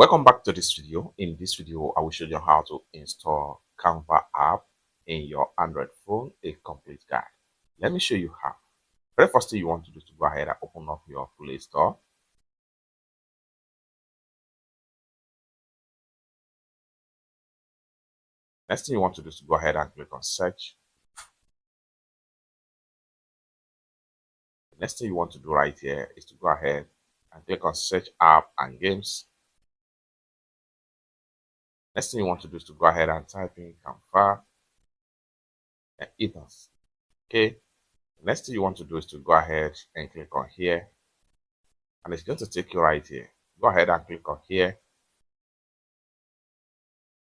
Welcome back to this video. In this video, I will show you how to install Canva app in your Android phone, a complete guide. Let me show you how. Very first thing you want to do is to go ahead and open up your Play Store. Next thing you want to do is to go ahead and click on search. The next thing you want to do right here is to go ahead and click on search app and games. Next thing you want to do is to go ahead and type in Canva and ethos. Okay. The next thing you want to do is to go ahead and click on here, and it's going to take you right here. Go ahead and click on here.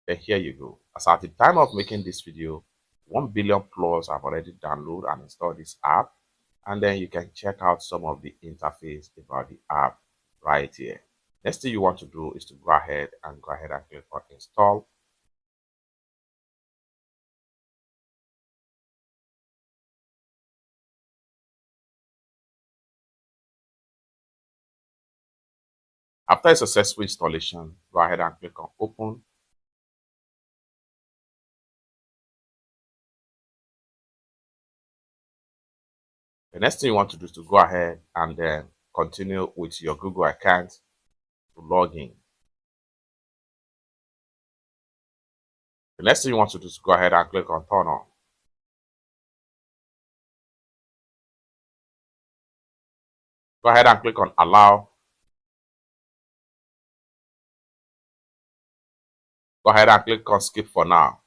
Then here you go. As at the time of making this video, 1 billion plus have already downloaded and installed this app, and then you can check out some of the interface about the app right here. Next thing you want to do is to go ahead and click on install. After a successful installation, go ahead and click on open. The next thing you want to do is to go ahead and then continue with your Google account to log in. The next thing you want to do is go ahead and click on turn on. Go ahead and click on allow. Go ahead and click on skip for now.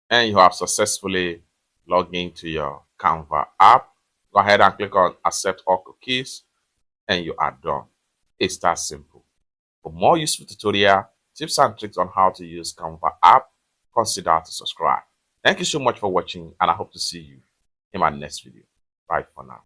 And you have successfully logged into your Canva app. Go ahead and click on accept all cookies and you are done. It's that simple. For more useful tutorial, tips and tricks on how to use Canva app, consider to subscribe. Thank you so much for watching, and I hope to see you in my next video. Bye for now.